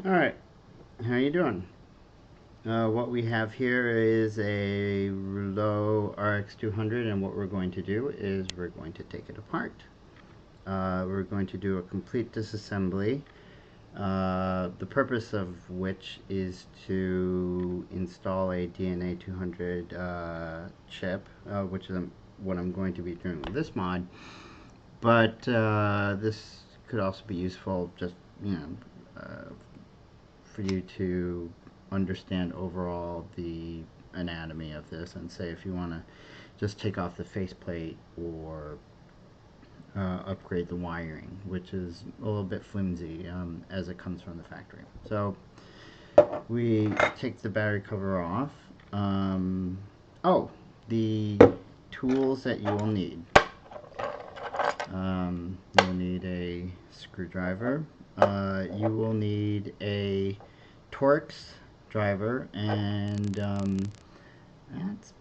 Alright, how you doing? What we have here is a Reuleaux RX200, and what we're going to do is we're going to take it apart. We're going to do a complete disassembly, the purpose of which is to install a DNA 200 chip, which is what I'm going to be doing with this mod. But this could also be useful just, for you to understand overall the anatomy of this, and say if you want to just take off the faceplate or upgrade the wiring, which is a little bit flimsy as it comes from the factory. So we take the battery cover off. Oh, the tools that you will need. You'll need a screwdriver. You will need a Torx driver, and that's,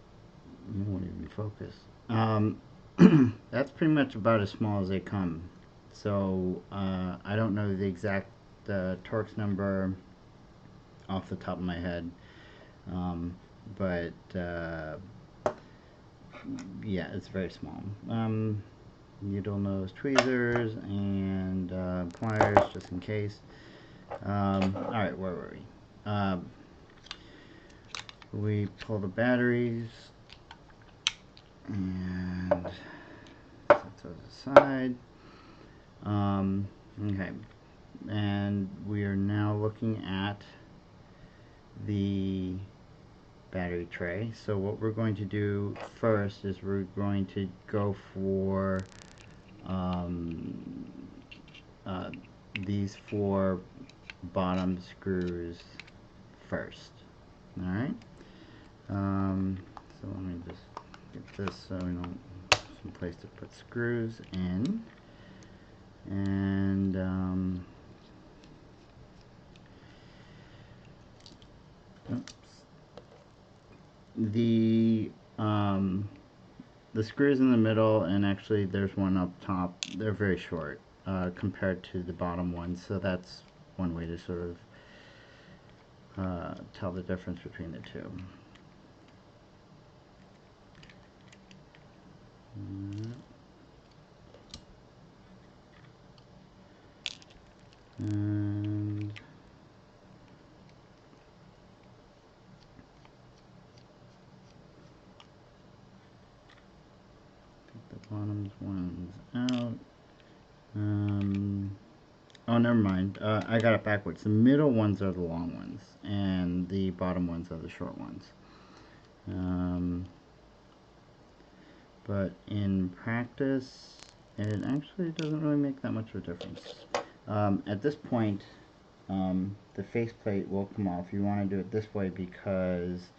you won't even focus. That's pretty much about as small as they come. So I don't know the exact Torx number off the top of my head, but yeah, it's very small. Needle nose tweezers and pliers just in case. Alright, where were we? We pull the batteries and set those aside. Okay, and we are now looking at the battery tray. So what we're going to do first is we're going to go for these 4 bottom screws first. Alright, so let me just get this so we don't have some place to put screws in. And oops. The screws in the middle, and actually there's one up top, they're very short compared to the bottom ones, so that's one way to sort of tell the difference between the two. And the bottom one's out. Oh, never mind. I got it backwards. The middle ones are the long ones, and the bottom ones are the short ones. But in practice, it actually doesn't really make that much of a difference. At this point, the faceplate will come off. You want to do it this way because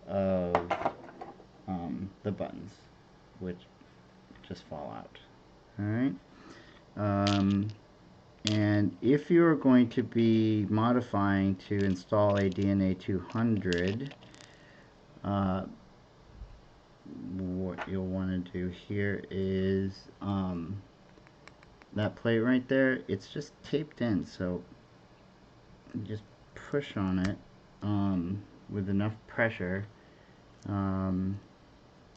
of the buttons, which just fall out. Alright? And if you're going to be modifying to install a DNA 200, what you'll want to do here is that plate right there, it's just taped in, so you just push on it with enough pressure. Don't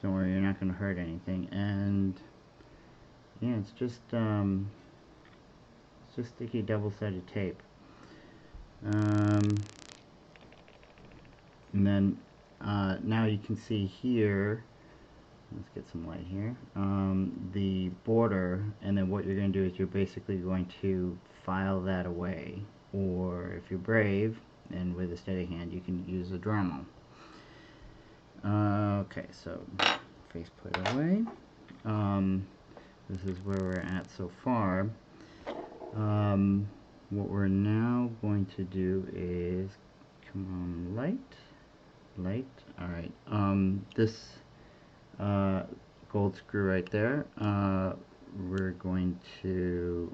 worry, you're not going to hurt anything. And yeah, it's just sticky double-sided tape. And then now you can see here, let's get some light here, the border, and then what you're going to do is you're basically going to file that away, or if you're brave and with a steady hand, you can use a Dremel. Okay, so faceplate away. This is where we're at so far. What we're now going to do is, come on, light, alright, this gold screw right there, we're going to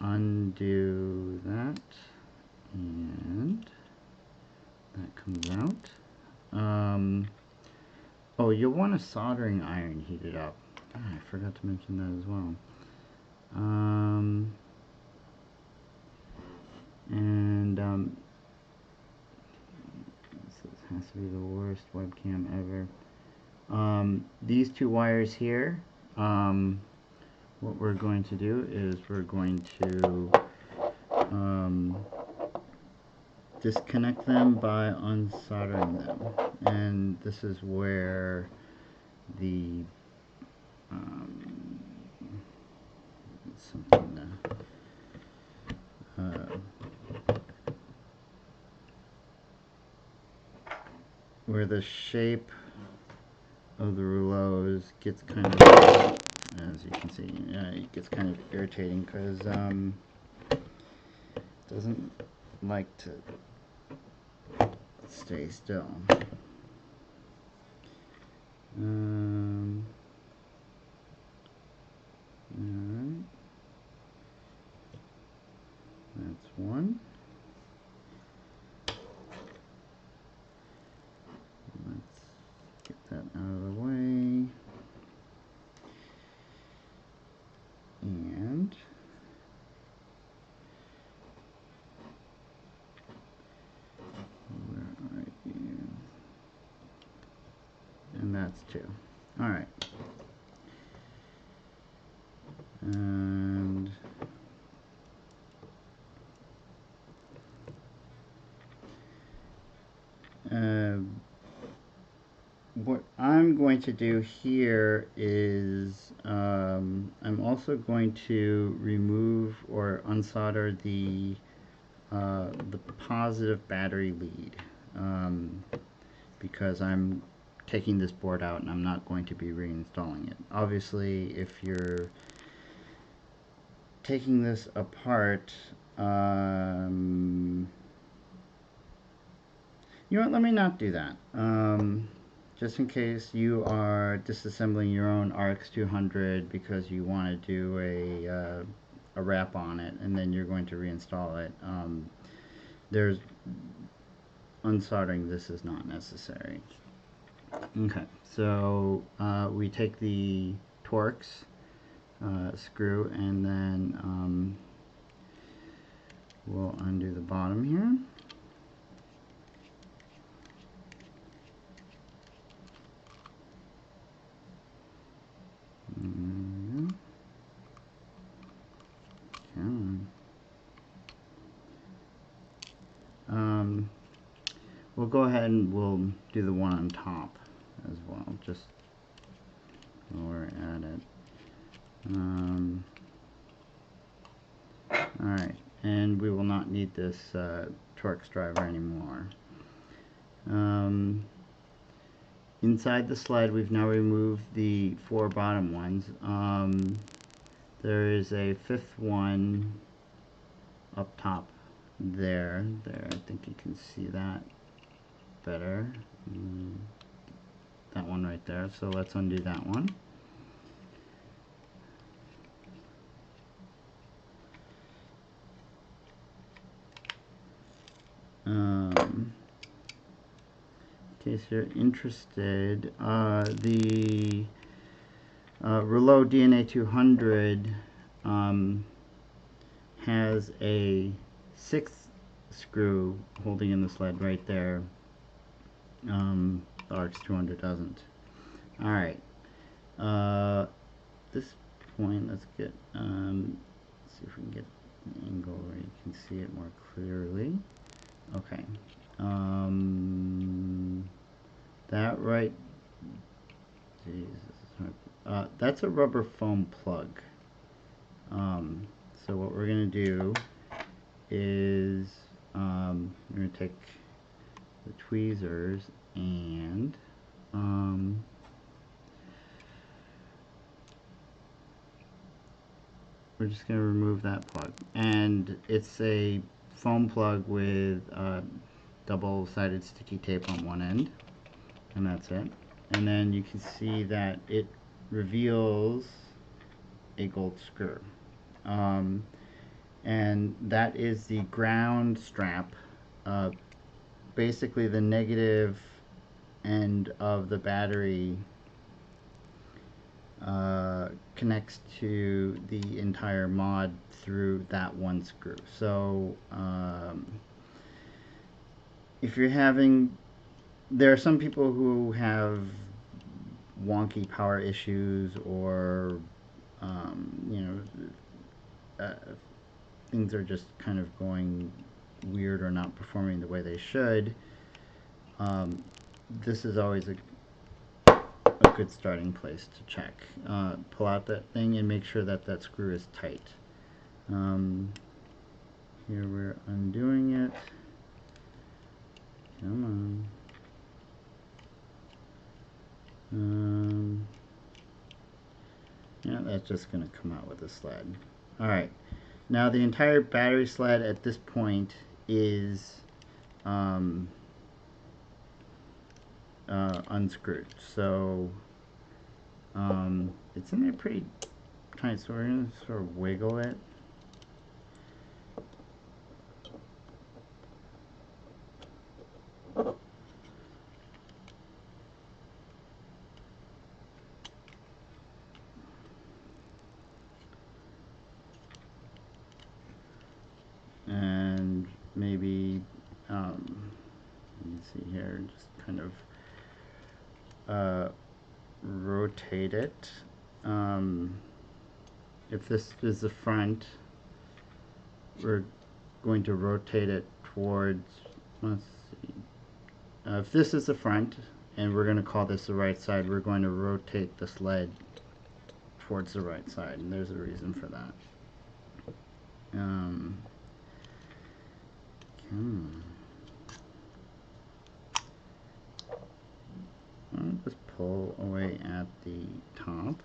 undo that, and that comes out. Oh, you'll want a soldering iron heated up. I forgot to mention that as well. This has to be the worst webcam ever. These two wires here, what we're going to do is we're going to disconnect them by unsoldering them, and this is where the where the shape of the rouleaux gets kind of, as you can see, it gets kind of irritating because it doesn't like to stay still. Alright. That's one. Let's get that out of the way. And where are you? And that's two. Alright. And what I'm going to do here is I'm also going to remove or unsolder the positive battery lead because I'm taking this board out and I'm not going to be reinstalling it. Obviously, if you're taking this apart, you know what, let me not do that. Just in case you are disassembling your own RX200 because you want to do a wrap on it and then you're going to reinstall it, there's unsoldering this is not necessary. Okay, so we take the Torx screw and then we'll undo the bottom here. We'll go ahead and we'll do the one on top as well, just while we're at it. Alright, and we will not need this Torx driver anymore. Inside the sled, we've now removed the four bottom ones. There is a fifth one up top there. I think you can see that better. That one right there. So let's undo that one. In case you're interested, the Reuleaux DNA 200 has a sixth screw holding in the sled right there. The RX200 doesn't. Alright. This point, let's get, let's see if we can get an angle where you can see it more clearly. Okay. That right, geez, this is hard. That's a rubber foam plug. So what we're going to do is we're going to take the tweezers and we're just going to remove that plug. And it's a foam plug with double-sided sticky tape on one end, and that's it. And then you can see that it reveals a gold screw. And that is the ground strap. Basically the negative end of the battery connects to the entire mod through that one screw. So if you're having, there are some people who have wonky power issues, or things are just kind of going weird or not performing the way they should. This is always a good starting place to check. Pull out that thing and make sure that that screw is tight. Here we're undoing it. Come on. Yeah, that's just going to come out with a sled. Alright, now the entire battery sled at this point is unscrewed. So it's in there pretty tight, so we're going to sort of wiggle it. And maybe let me see here, just kind of rotate it. If this is the front, we're going to rotate it towards, let's see, if this is the front and we're going to call this the right side, we're going to rotate the sled towards the right side, and there's a reason for that. I'll just pull away at the top.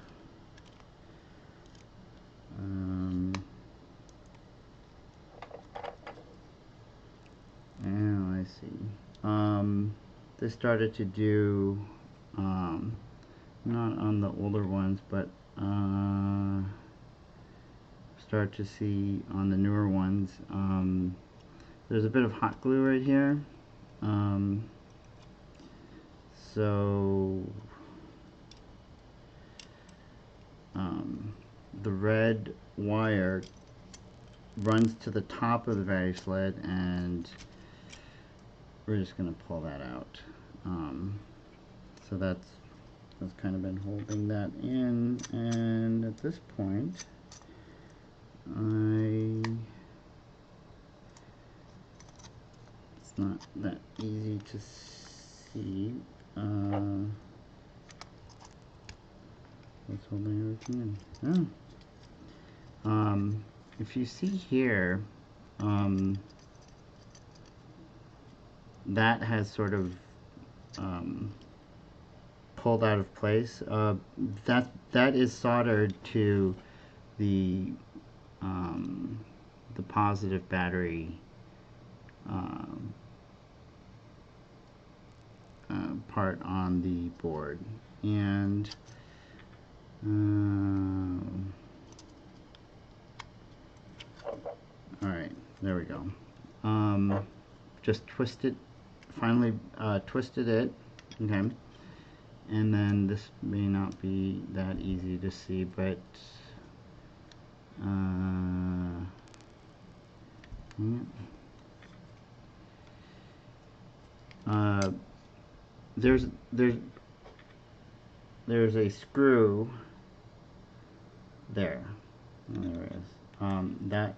Now I see. This started to do, not on the older ones, but start to see on the newer ones. There's a bit of hot glue right here. So the red wire runs to the top of the battery sled, and we're just going to pull that out. So that's kind of been holding that in, and at this point it's not that easy to see what's holding everything in. If you see here, that has sort of pulled out of place. That is soldered to the positive battery part on the board, and alright, there we go. Just twisted, finally twisted it, okay, and then this may not be that easy to see, but there's a screw there. There it is. That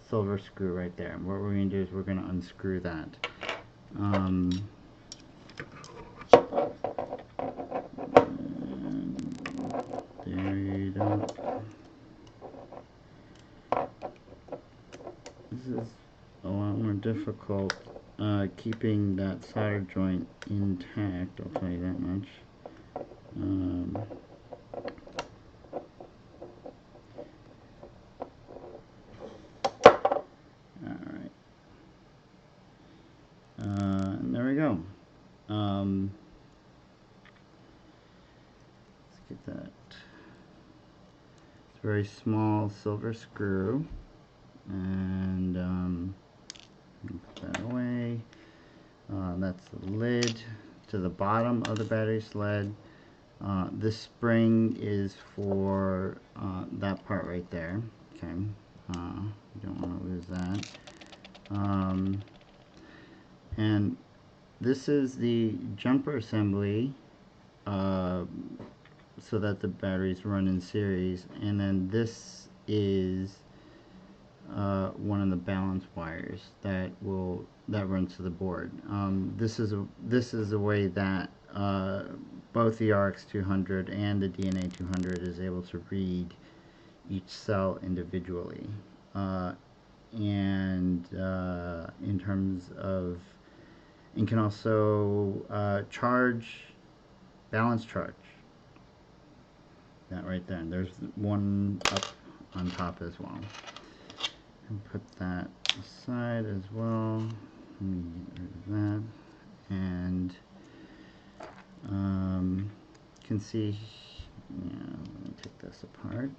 silver screw right there. And what we're going to do is we're going to unscrew that. There you go. This is a lot more difficult keeping that solder joint intact, I'll tell you that much. Alright. And there we go. Let's get that. It's a very small silver screw, and put that away. That's the lid to the bottom of the battery sled. This spring is for that part right there. Okay, you don't want to lose that. And this is the jumper assembly, so that the batteries run in series, and then this is one of the balance wires that runs to the board. This is a way that both the RX200 and the DNA200 is able to read each cell individually, and in terms of, and can also balance charge. That right there. And there's one up on top as well. And put that aside as well. Let me get rid of that. And you can see, yeah, let me take this apart.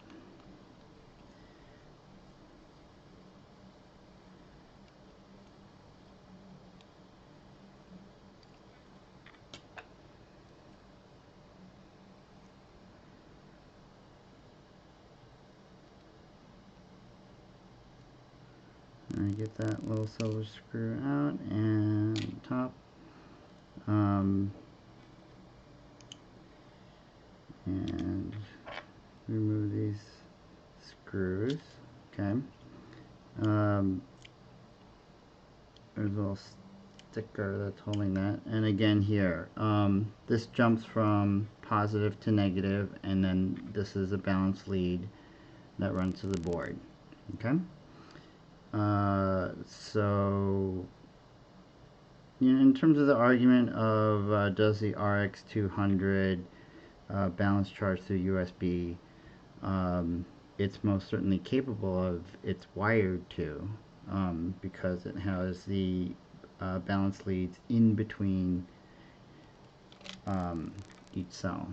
I get that little silver screw out and top, and remove these screws. Okay. There's a little sticker that's holding that, and again here, this jumps from positive to negative, and then this is a balance lead that runs to the board. Okay. So, you know, in terms of the argument of does the RX200 balance charge through USB, it's most certainly capable of, it's wired to, because it has the balance leads in between each cell.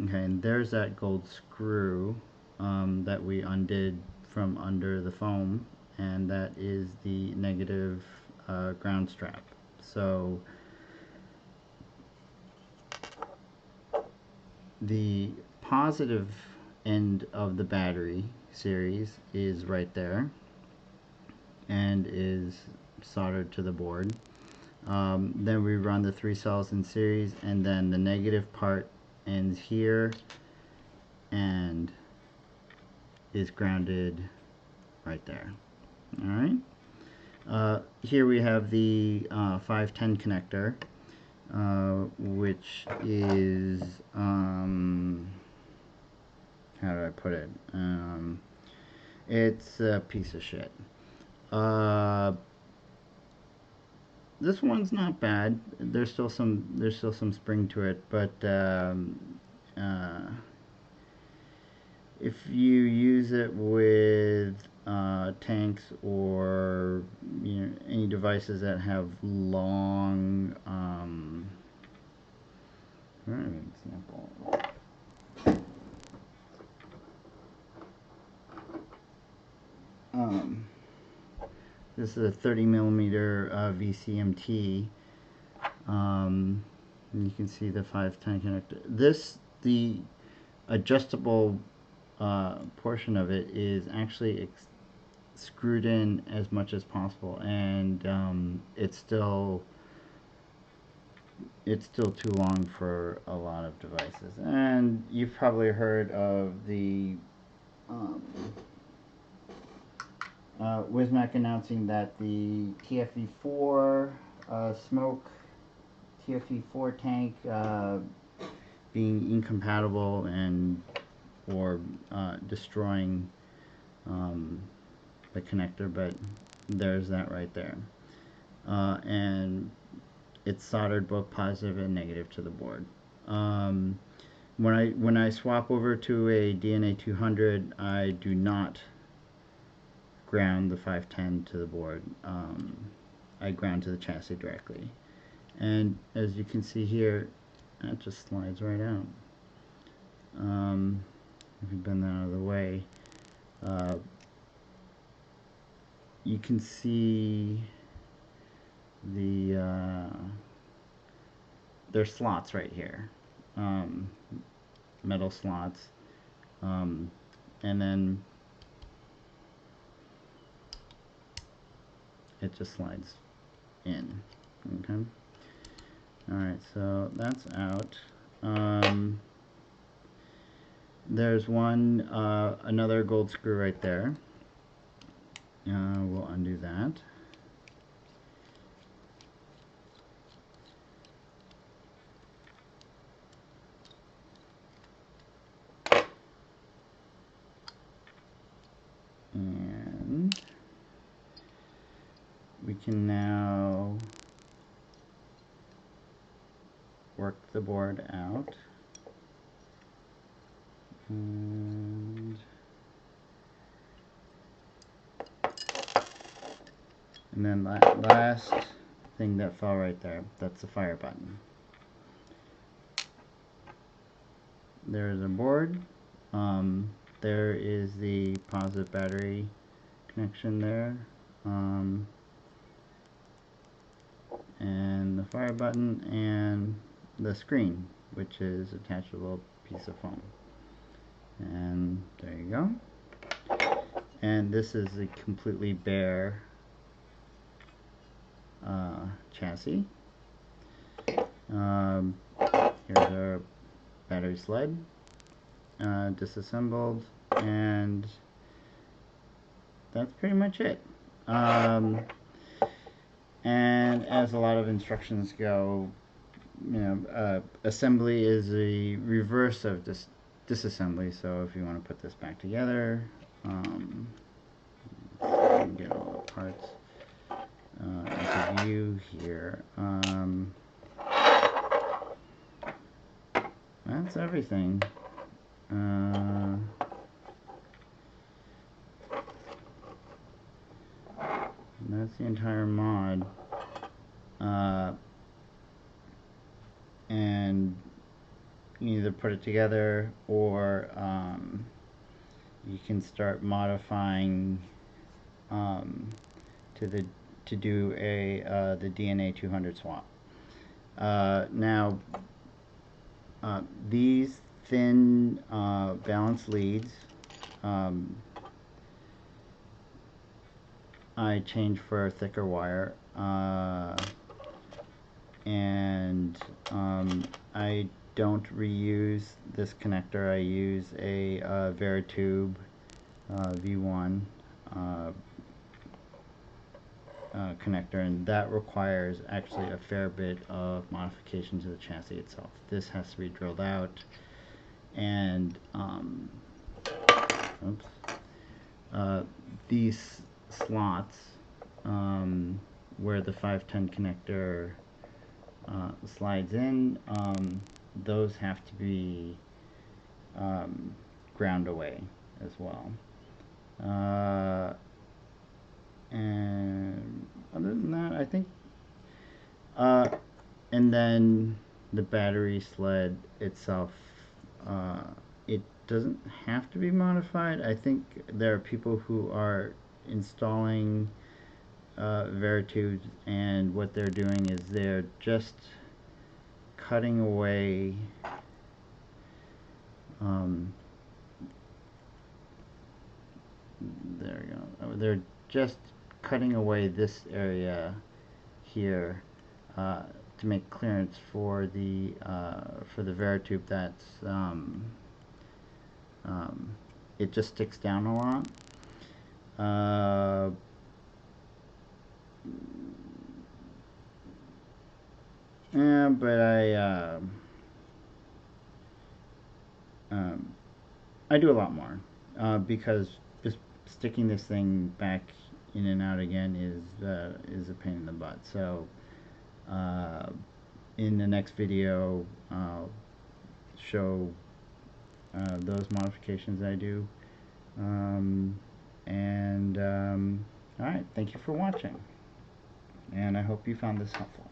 Okay, and there's that gold screw that we undid from under the foam, and that is the negative ground strap. So the positive end of the battery series is right there and is soldered to the board. Then we run the 3 cells in series, and then the negative part ends here and is grounded right there. Alright. Here we have the 510 connector, which is, how do I put it? It's a piece of shit. This one's not bad. There's still some spring to it, but if you use it with tanks or, you know, any devices that have long, an example. This is a 30 millimeter VCMT. And you can see the 510 connector. The adjustable portion of it is actually screwed in as much as possible, and it's still too long for a lot of devices. And you've probably heard of the Wismec announcing that the TFE4 smoke TFE4 tank being incompatible and or destroying the connector, but there's that right there, and it's soldered both positive and negative to the board. When I swap over to a DNA200, I do not ground the 510 to the board. I ground to the chassis directly, and as you can see here, that just slides right out. If you bend that out of the way, you can see the there's slots right here, metal slots, and then it just slides in. Okay. Alright, so that's out. There's another gold screw right there. We'll undo that. And we can now work the board out. And then last thing that fell right there, that's the fire button. There's a board. There is the positive battery connection there. And the fire button and the screen, which is attachable piece of foam. And there you go. And this is a completely bare chassis. Here's our battery sled, disassembled, and that's pretty much it. And as a lot of instructions go, assembly is the reverse of disassembly. So if you want to put this back together, get all the parts into view here. That's everything. That's the entire mod. And you either put it together, or you can start modifying to do the DNA 200 swap. Now, these thin balanced leads, I changed for a thicker wire, and I don't reuse this connector. I use a Veritube V1 connector, and that requires actually a fair bit of modification to the chassis itself. This has to be drilled out, and these slots where the 510 connector slides in, those have to be ground away as well. And other than that, I think, and then the battery sled itself, it doesn't have to be modified. I think there are people who are installing Veritubes, and what they're doing is they're just cutting away there we go. They're just cutting away this area here to make clearance for the Veritube. That's it just sticks down a lot. Yeah, but I do a lot more because just sticking this thing back in and out again is a pain in the butt. So in the next video, I'll show those modifications I do. Alright, thank you for watching, and I hope you found this helpful.